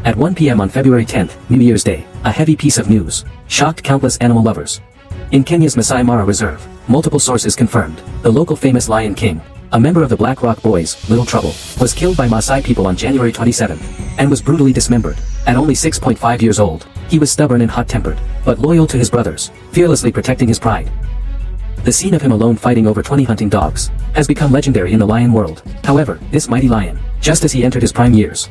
At 1 p.m. on February 10th, New Year's Day, a heavy piece of news shocked countless animal lovers. In Kenya's Masai Mara Reserve, multiple sources confirmed, the local famous Lion King, a member of the Black Rock Boys, Little Trouble, was killed by Maasai people on January 27th, and was brutally dismembered. At only 6.5 years old, he was stubborn and hot-tempered, but loyal to his brothers, fearlessly protecting his pride. The scene of him alone fighting over 20 hunting dogs has become legendary in the lion world. However, this mighty lion, just as he entered his prime years,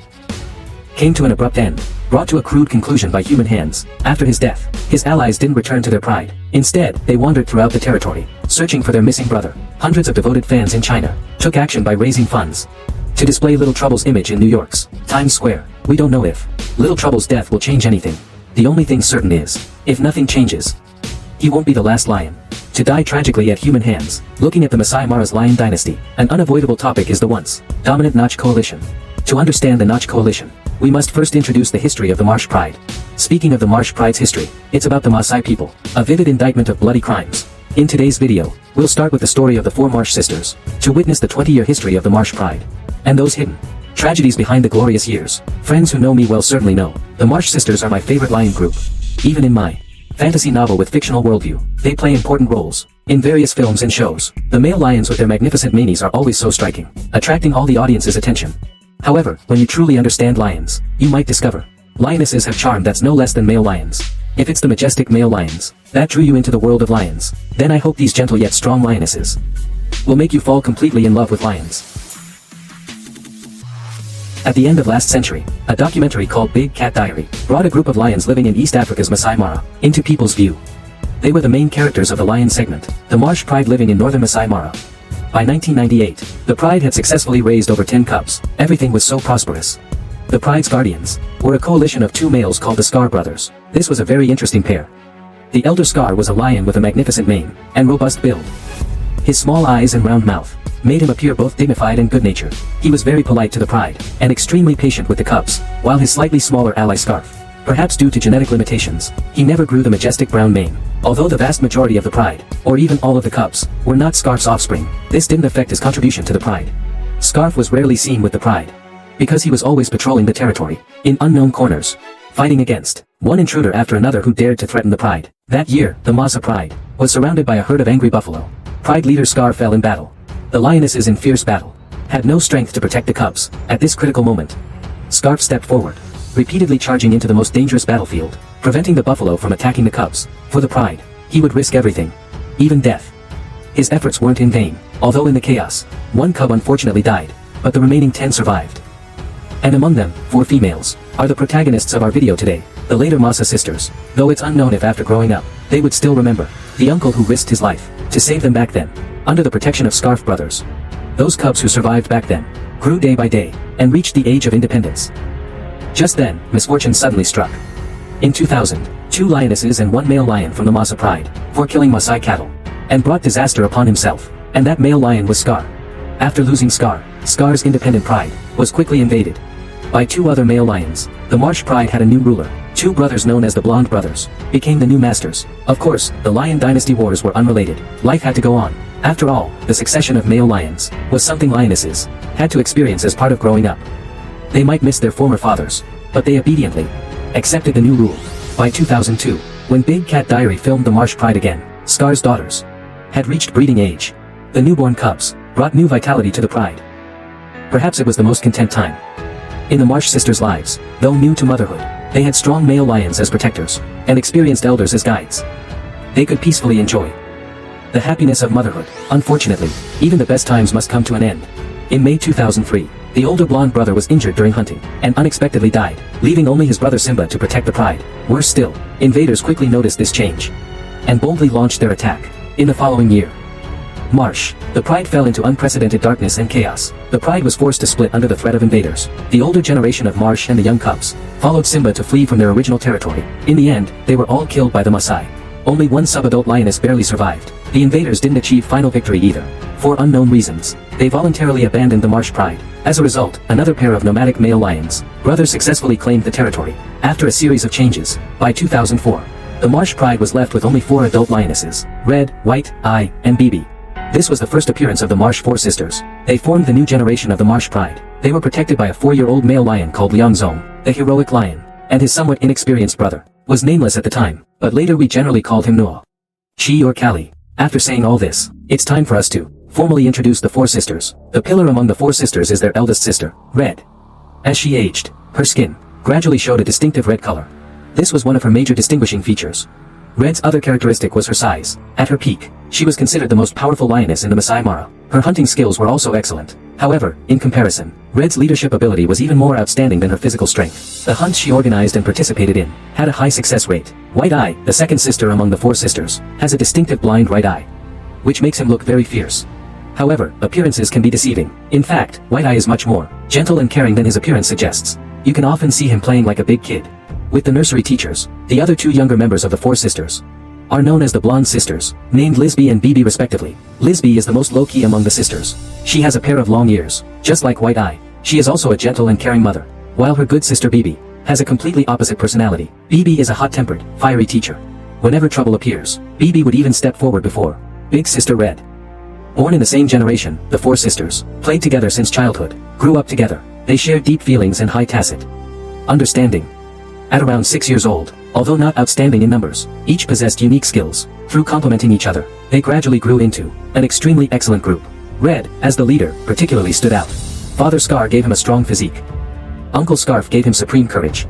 came to an abrupt end, brought to a crude conclusion by human hands. After his death, his allies didn't return to their pride. Instead, they wandered throughout the territory, searching for their missing brother. Hundreds of devoted fans in China took action by raising funds to display Little Trouble's image in New York's Times Square. We don't know if Little Trouble's death will change anything. The only thing certain is, if nothing changes, he won't be the last lion to die tragically at human hands. Looking at the Masai Mara's lion dynasty, an unavoidable topic is the once dominant Nach coalition. To understand the Nach coalition, we must first introduce the history of the Marsh Pride. Speaking of the Marsh Pride's history, it's about the Maasai people, a vivid indictment of bloody crimes. In today's video, we'll start with the story of the four Marsh sisters, to witness the 20-year history of the Marsh Pride, and those hidden tragedies behind the glorious years. Friends who know me well certainly know, the Marsh sisters are my favorite lion group. Even in my fantasy novel with fictional worldview, they play important roles in various films and shows. The male lions with their magnificent manes are always so striking, attracting all the audience's attention. However, when you truly understand lions, you might discover lionesses have charm that's no less than male lions. If it's the majestic male lions that drew you into the world of lions, then I hope these gentle yet strong lionesses will make you fall completely in love with lions. At the end of last century, a documentary called Big Cat Diary brought a group of lions living in East Africa's Masai Mara into people's view. They were the main characters of the lion segment, the Marsh Pride living in northern Masai Mara. By 1998, the Pride had successfully raised over 10 cubs. Everything was so prosperous. The Pride's guardians were a coalition of two males called the Scar brothers. This was a very interesting pair. The elder Scar was a lion with a magnificent mane and robust build. His small eyes and round mouth made him appear both dignified and good-natured. He was very polite to the Pride and extremely patient with the cubs, while his slightly smaller ally Scarf, perhaps due to genetic limitations, he never grew the majestic brown mane. Although the vast majority of the Pride, or even all of the cubs, were not Scarf's offspring, this didn't affect his contribution to the Pride. Scarf was rarely seen with the Pride, because he was always patrolling the territory, in unknown corners, fighting against one intruder after another who dared to threaten the Pride. That year, the Masa Pride was surrounded by a herd of angry buffalo. Pride leader Scar fell in battle. The lionesses in fierce battle had no strength to protect the cubs. At this critical moment, Scarf stepped forward, repeatedly charging into the most dangerous battlefield, preventing the buffalo from attacking the cubs. For the Pride, he would risk everything, even death. His efforts weren't in vain. Although in the chaos, one cub unfortunately died, but the remaining 10 survived. And among them, 4 females are the protagonists of our video today, the later Masa sisters. Though it's unknown if after growing up, they would still remember the uncle who risked his life to save them back then, under the protection of Scarf brothers. Those cubs who survived back then grew day by day and reached the age of independence. Just then, misfortune suddenly struck. In 2000, 2 lionesses and 1 male lion from the Masa Pride for killing Maasai cattle, and brought disaster upon himself, and that male lion was Scar. After losing Scar, Scar's independent pride was quickly invaded by 2 other male lions. The Marsh Pride had a new ruler. 2 brothers known as the Blonde Brothers became the new masters. Of course, the Lion Dynasty wars were unrelated. Life had to go on. After all, the succession of male lions was something lionesses had to experience as part of growing up. They might miss their former fathers, but they obediently accepted the new rule. By 2002, when Big Cat Diary filmed the Marsh Pride again, Scar's daughters had reached breeding age. The newborn cubs brought new vitality to the Pride. Perhaps it was the most content time in the Marsh sisters' lives. Though new to motherhood, they had strong male lions as protectors, and experienced elders as guides. They could peacefully enjoy the happiness of motherhood. Unfortunately, even the best times must come to an end. In May 2003, the older blonde brother was injured during hunting, and unexpectedly died, leaving only his brother Simba to protect the Pride. Worse still, invaders quickly noticed this change, and boldly launched their attack. In the following year, Marsh, the Pride fell into unprecedented darkness and chaos. The Pride was forced to split under the threat of invaders. The older generation of Marsh and the young cubs followed Simba to flee from their original territory. In the end, they were all killed by the Maasai. Only 1 sub-adult lioness barely survived. The invaders didn't achieve final victory either. For unknown reasons, they voluntarily abandoned the Marsh Pride. As a result, another pair of nomadic male lions brothers successfully claimed the territory. After a series of changes, by 2004, the Marsh Pride was left with only 4 adult lionesses, Red, White, Eye, and Bibi. This was the first appearance of the Marsh Four Sisters. They formed the new generation of the Marsh Pride. They were protected by a 4-year-old male lion called Liangzong, the heroic lion, and his somewhat inexperienced brother was nameless at the time, but later we generally called him Noah. Chi or Kali. After saying all this, it's time for us to formally introduce the Four Sisters. The pillar among the Four Sisters is their eldest sister, Red. As she aged, her skin gradually showed a distinctive red color. This was one of her major distinguishing features. Red's other characteristic was her size. At her peak, she was considered the most powerful lioness in the Masai Mara. Her hunting skills were also excellent. However, in comparison, Red's leadership ability was even more outstanding than her physical strength. The hunts she organized and participated in had a high success rate. White Eye, the second sister among the Four Sisters, has a distinctive blind right eye, which makes him look very fierce. However, appearances can be deceiving. In fact, White Eye is much more gentle and caring than his appearance suggests. You can often see him playing like a big kid with the nursery teachers. The other two younger members of the Four Sisters are known as the Blonde Sisters, named Lisby and Bibi respectively. Lisby is the most low-key among the sisters. She has a pair of long ears, just like White Eye. She is also a gentle and caring mother, while her good sister Bibi has a completely opposite personality. Bibi is a hot-tempered, fiery teacher. Whenever trouble appears, Bibi would even step forward before big sister Red. Born in the same generation, the Four Sisters played together since childhood, grew up together. They shared deep feelings and high tacit understanding. At around 6 years old, although not outstanding in numbers, each possessed unique skills. Through complementing each other, they gradually grew into an extremely excellent group. Red, as the leader, particularly stood out. Father Scar gave him a strong physique. Uncle Scarf gave him supreme courage.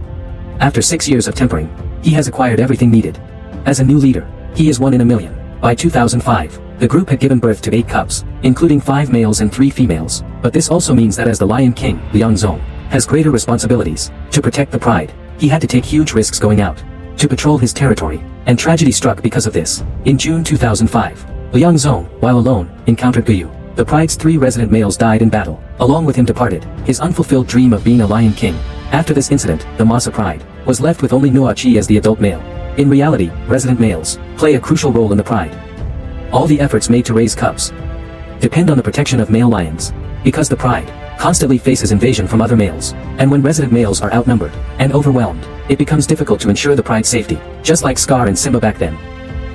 After 6 years of tempering, he has acquired everything needed. As a new leader, he is one in a million. By 2005, the group had given birth to 8 cubs, including 5 males and 3 females. But this also means that as the Lion King, Liangzong, has greater responsibilities. To protect the pride, he had to take huge risks going out to patrol his territory, and tragedy struck because of this. In June 2005, Liangzong, while alone, encountered Guyu. The pride's 3 resident males died in battle. Along with him departed his unfulfilled dream of being a Lion King. After this incident, the Masa pride was left with only Noa Chi as the adult male. In reality, resident males play a crucial role in the pride. All the efforts made to raise cubs depend on the protection of male lions, because the pride constantly faces invasion from other males, and when resident males are outnumbered and overwhelmed, it becomes difficult to ensure the pride's safety, just like Scar and Simba back then.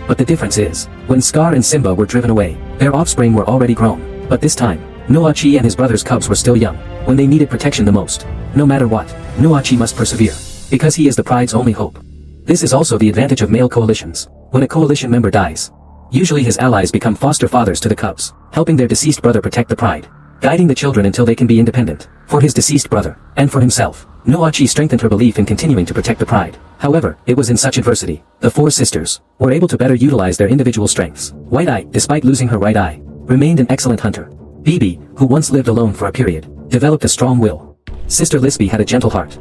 But the difference is, when Scar and Simba were driven away, their offspring were already grown. But this time, Noa Chi and his brother's cubs were still young, when they needed protection the most. No matter what, Noa Chi must persevere, because he is the pride's only hope. This is also the advantage of male coalitions. When a coalition member dies, usually his allies become foster fathers to the cubs, helping their deceased brother protect the pride, guiding the children until they can be independent. For his deceased brother, and for himself, Noa Chi strengthened her belief in continuing to protect the pride. However, it was in such adversity, the Four Sisters were able to better utilize their individual strengths. White Eye, despite losing her right eye, remained an excellent hunter. Bibi, who once lived alone for a period, developed a strong will. Sister Lisby had a gentle heart.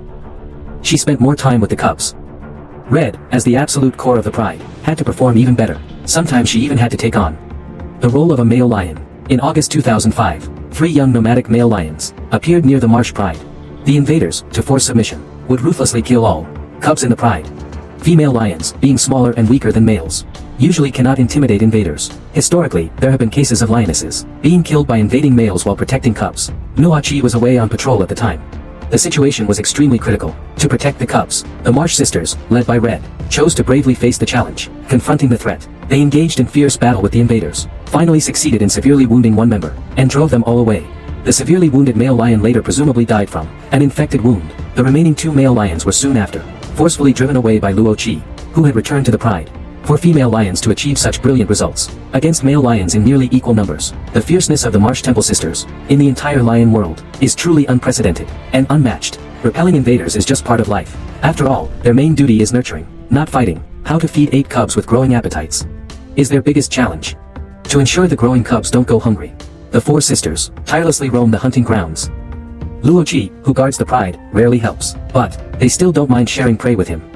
She spent more time with the cubs. Red, as the absolute core of the pride, had to perform even better. Sometimes she even had to take on the role of a male lion. In August 2005, 3 young nomadic male lions appeared near the Marsh Pride. The invaders, to force submission, would ruthlessly kill all cubs in the pride. Female lions, being smaller and weaker than males, usually cannot intimidate invaders. Historically, there have been cases of lionesses being killed by invading males while protecting cubs. Noa Chi was away on patrol at the time. The situation was extremely critical. To protect the cubs, the Marsh Sisters, led by Red, chose to bravely face the challenge. Confronting the threat, they engaged in fierce battle with the invaders, finally succeeded in severely wounding one member, and drove them all away. The severely wounded male lion later presumably died from an infected wound. The remaining 2 male lions were soon after forcefully driven away by Luo Chi, who had returned to the pride. For female lions to achieve such brilliant results against male lions in nearly equal numbers, the fierceness of the Marsh Temple Sisters in the entire lion world is truly unprecedented and unmatched. Repelling invaders is just part of life. After all, their main duty is nurturing, not fighting. How to feed 8 cubs with growing appetites is their biggest challenge. To ensure the growing cubs don't go hungry, the 4 sisters tirelessly roam the hunting grounds. Luo Chi, who guards the pride, rarely helps, but they still don't mind sharing prey with him.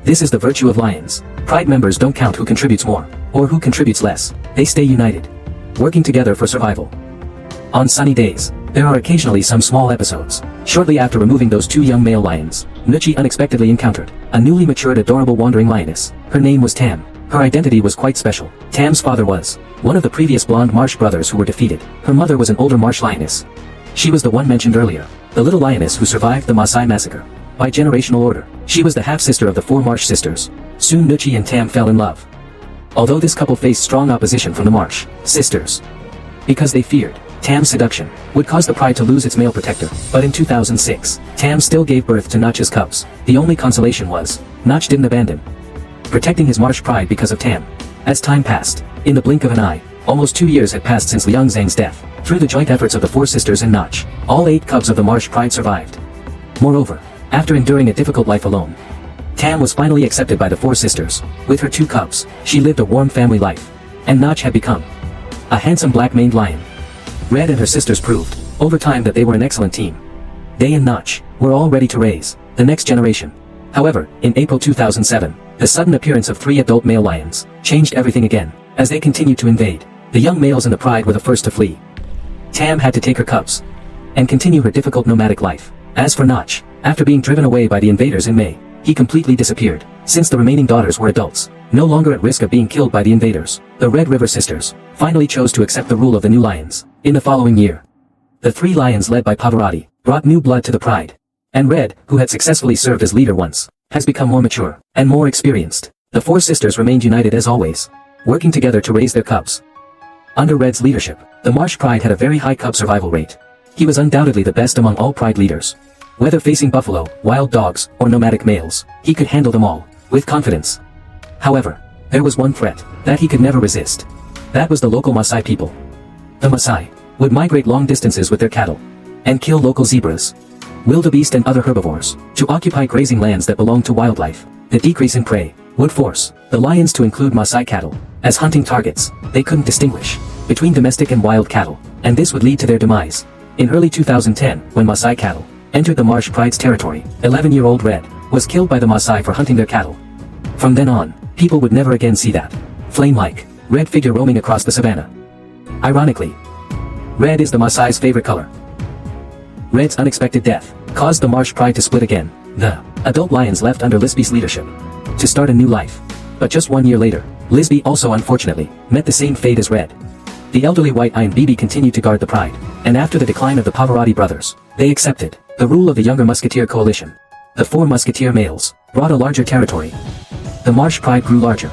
This is the virtue of lions. Pride members don't count who contributes more, or who contributes less. They stay united, working together for survival. On sunny days, there are occasionally some small episodes. Shortly after removing those 2 young male lions, Nuchi unexpectedly encountered a newly matured adorable wandering lioness. Her name was Tam. Her identity was quite special. Tam's father was one of the previous blonde Marsh brothers who were defeated. Her mother was an older Marsh lioness. She was the one mentioned earlier, the little lioness who survived the Maasai massacre. By generational order, she was the half-sister of the 4 Marsh sisters. Soon Nuchi and Tam fell in love. Although this couple faced strong opposition from the Marsh sisters, because they feared Tam's seduction would cause the pride to lose its male protector. But in 2006, Tam still gave birth to Notch's cubs. The only consolation was, Notch didn't abandon protecting his marsh pride because of Tam. As time passed, in the blink of an eye, almost 2 years had passed since Liang Zhang's death. Through the joint efforts of the 4 sisters and Notch, all 8 cubs of the marsh pride survived. Moreover, after enduring a difficult life alone, Tam was finally accepted by the 4 sisters. With her 2 cubs, she lived a warm family life, and Notch had become a handsome black-maned lion. Red and her sisters proved, over time, that they were an excellent team. They and Notch were all ready to raise the next generation. However, in April 2007, the sudden appearance of 3 adult male lions changed everything again. As they continued to invade, the young males in the pride were the first to flee. Tam had to take her cubs and continue her difficult nomadic life. As for Notch, after being driven away by the invaders in May, he completely disappeared. Since the remaining daughters were adults, no longer at risk of being killed by the invaders, the Red River sisters finally chose to accept the rule of the new lions. In the following year, the 3 lions led by Pavarotti brought new blood to the pride. And Red, who had successfully served as leader once, has become more mature and more experienced. The 4 sisters remained united as always, working together to raise their cubs. Under Red's leadership, the marsh pride had a very high cub survival rate. He was undoubtedly the best among all pride leaders. Whether facing buffalo, wild dogs, or nomadic males, he could handle them all with confidence. However, there was one threat that he could never resist. That was the local Maasai people. The Maasai would migrate long distances with their cattle and kill local zebras, wildebeest and other herbivores to occupy grazing lands that belonged to wildlife. The decrease in prey would force the lions to include Maasai cattle as hunting targets. They couldn't distinguish between domestic and wild cattle, and this would lead to their demise. In early 2010, when Maasai cattle entered the marsh pride's territory, 11-year-old Red was killed by the Maasai for hunting their cattle. From then on, people would never again see that flame-like red figure roaming across the savannah. Ironically, red is the Maasai's favorite color. Red's unexpected death caused the marsh pride to split again. The adult lions left under Lisby's leadership to start a new life. But just 1 year later, Lisby also unfortunately met the same fate as Red. The elderly White Eye and Bibi continued to guard the pride, and after the decline of the Pavarotti brothers, they accepted the rule of the younger musketeer coalition. The 4 musketeer males brought a larger territory. The marsh pride grew larger.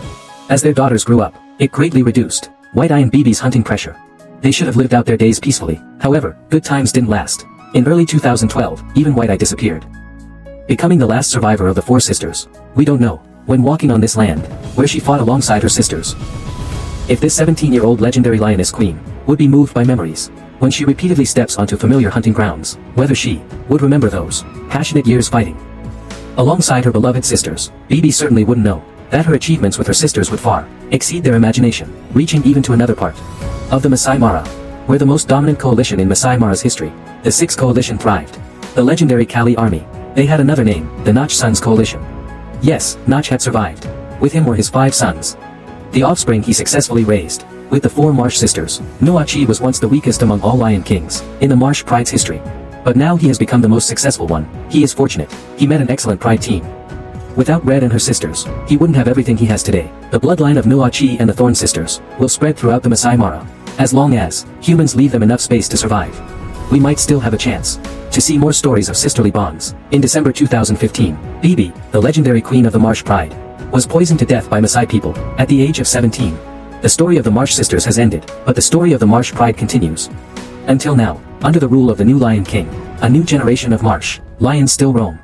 As their daughters grew up, it greatly reduced White Eye and Bibi's hunting pressure. They should have lived out their days peacefully. However, good times didn't last. In early 2012, even White Eye disappeared, becoming the last survivor of the 4 sisters. We don't know when walking on this land, where she fought alongside her sisters, if this 17-year-old legendary lioness queen would be moved by memories when she repeatedly steps onto familiar hunting grounds, whether she would remember those passionate years fighting alongside her beloved sisters. Bibi certainly wouldn't know that her achievements with her sisters would far exceed their imagination, reaching even to another part of the Masai Mara, where the most dominant coalition in Masai Mara's history, the 6th Coalition, thrived. The legendary Kali Army. They had another name, the Notch Sons Coalition. Yes, Notch had survived. With him were his 5 sons, the offspring he successfully raised. With the 4 marsh sisters, Noachi was once the weakest among all lion kings in the marsh pride's history. But now he has become the most successful one. He is fortunate. He met an excellent pride team. Without Red and her sisters, he wouldn't have everything he has today. The bloodline of Noachi and the Thorn sisters will spread throughout the Masai Mara. As long as humans leave them enough space to survive, we might still have a chance to see more stories of sisterly bonds. In December 2015, Bibi, the legendary queen of the marsh pride, was poisoned to death by Maasai people at the age of 17. The story of the marsh sisters has ended, but the story of the marsh pride continues. Until now, under the rule of the new Lion King, a new generation of marsh lions still roam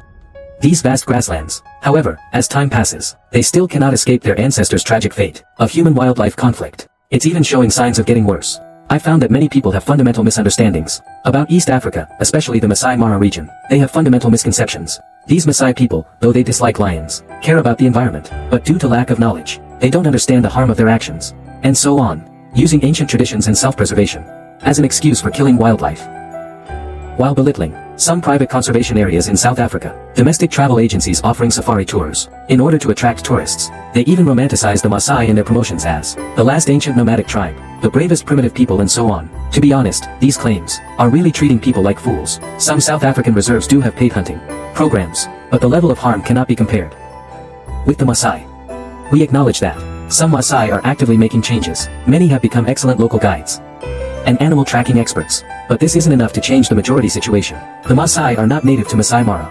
these vast grasslands. However, as time passes, they still cannot escape their ancestors' tragic fate of human-wildlife conflict. It's even showing signs of getting worse. I found that many people have fundamental misunderstandings about East Africa, especially the Masai Mara region. They have fundamental misconceptions. These Masai people, though they dislike lions, care about the environment, but due to lack of knowledge, they don't understand the harm of their actions, and so on, using ancient traditions and self-preservation as an excuse for killing wildlife. While belittling some private conservation areas in South Africa, domestic travel agencies offering safari tours in order to attract tourists, they even romanticize the Maasai in their promotions as the last ancient nomadic tribe, the bravest primitive people, and so on. To be honest, these claims are really treating people like fools. Some South African reserves do have paid hunting programs, but the level of harm cannot be compared with the Maasai. We acknowledge that some Maasai are actively making changes. Many have become excellent local guides and animal tracking experts, but this isn't enough to change the majority situation. The Maasai are not native to Masai Mara.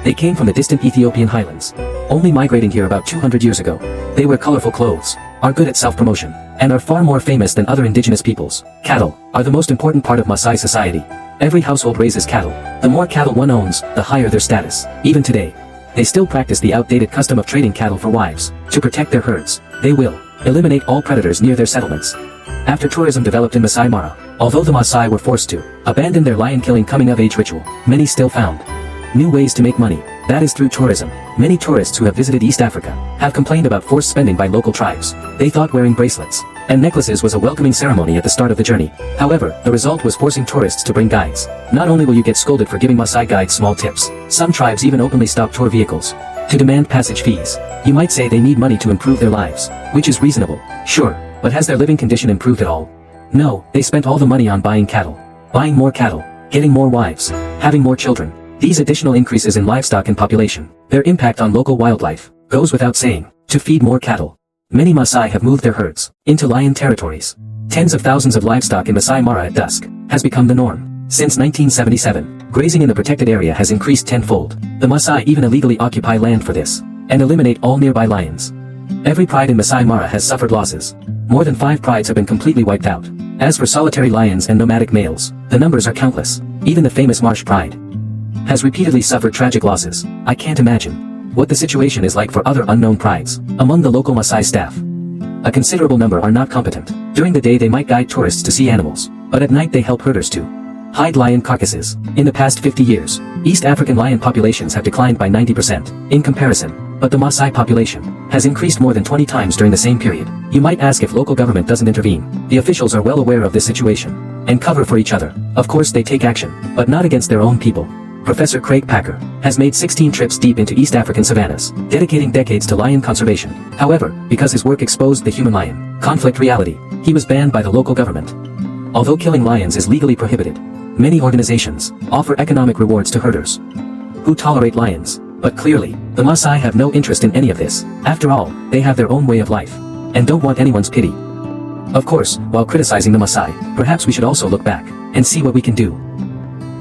They came from the distant Ethiopian highlands, only migrating here about 200 years ago. They wear colorful clothes, are good at self-promotion, and are far more famous than other indigenous peoples. Cattle are the most important part of Maasai society. Every household raises cattle. The more cattle one owns, the higher their status. Even today, they still practice the outdated custom of trading cattle for wives. To protect their herds, they will eliminate all predators near their settlements. After tourism developed in Masai Mara, although the Maasai were forced to abandon their lion-killing coming-of-age ritual, many still found new ways to make money. That is through tourism. Many tourists who have visited East Africa have complained about forced spending by local tribes. They thought wearing bracelets and necklaces was a welcoming ceremony at the start of the journey. However, the result was forcing tourists to bring guides. Not only will you get scolded for giving Maasai guides small tips, some tribes even openly stop tour vehicles to demand passage fees. You might say they need money to improve their lives, which is reasonable, sure, but has their living condition improved at all? No, they spent all the money on buying cattle, buying more cattle, getting more wives, having more children. These additional increases in livestock and population, their impact on local wildlife, goes without saying, to feed more cattle. Many Maasai have moved their herds into lion territories. Tens of thousands of livestock in Masai Mara at dusk has become the norm. Since 1977, grazing in the protected area has increased tenfold. The Maasai even illegally occupy land for this and eliminate all nearby lions. Every pride in Masai Mara has suffered losses. More than 5 prides have been completely wiped out. As for solitary lions and nomadic males, the numbers are countless. Even the famous Marsh pride has repeatedly suffered tragic losses. I can't imagine what the situation is like for other unknown prides. Among the local Maasai staff, a considerable number are not competent. During the day they might guide tourists to see animals, but at night they help herders to hide lion carcasses. In the past 50 years, East African lion populations have declined by 90% in comparison, but the Maasai population has increased more than 20 times during the same period. You might ask if local government doesn't intervene. The officials are well aware of this situation and cover for each other. Of course they take action, but not against their own people. Professor Craig Packer has made 16 trips deep into East African savannas, dedicating decades to lion conservation. However, because his work exposed the human-lion conflict reality, he was banned by the local government. Although killing lions is legally prohibited, many organizations offer economic rewards to herders who tolerate lions. But clearly, the Maasai have no interest in any of this. After all, they have their own way of life and don't want anyone's pity. Of course, while criticizing the Maasai, perhaps we should also look back and see what we can do.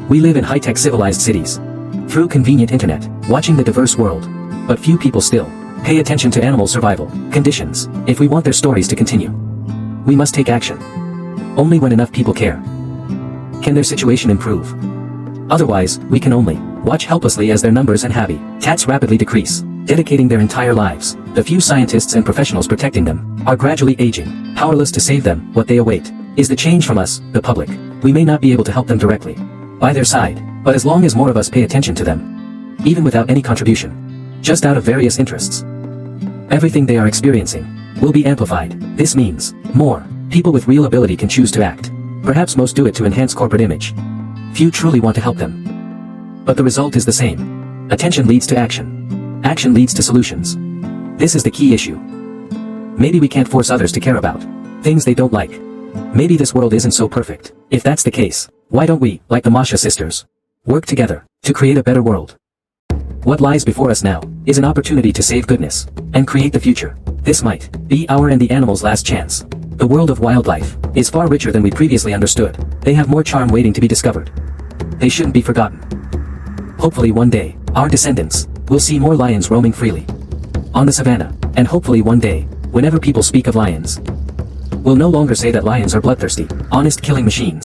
We live in high-tech civilized cities, through convenient internet, watching the diverse world. But few people still pay attention to animal survival conditions. If we want their stories to continue, we must take action. Only when enough people care can their situation improve. Otherwise, we can only watch helplessly as their numbers and habitats rapidly decrease, dedicating their entire lives. The few scientists and professionals protecting them are gradually aging, powerless to save them. What they await is the change from us, the public. We may not be able to help them directly by their side, but as long as more of us pay attention to them, even without any contribution, just out of various interests, everything they are experiencing will be amplified. This means more people with real ability can choose to act. Perhaps most do it to enhance corporate image. Few truly want to help them. But the result is the same. Attention leads to action. Action leads to solutions. This is the key issue. Maybe we can't force others to care about things they don't like. Maybe this world isn't so perfect. If that's the case, why don't we, like the Masha sisters, work together to create a better world? What lies before us now is an opportunity to save goodness and create the future. This might be our and the animals' last chance. The world of wildlife is far richer than we previously understood. They have more charm waiting to be discovered. They shouldn't be forgotten. Hopefully one day, our descendants will see more lions roaming freely on the savannah, and hopefully one day, whenever people speak of lions, we'll no longer say that lions are bloodthirsty, honest killing machines.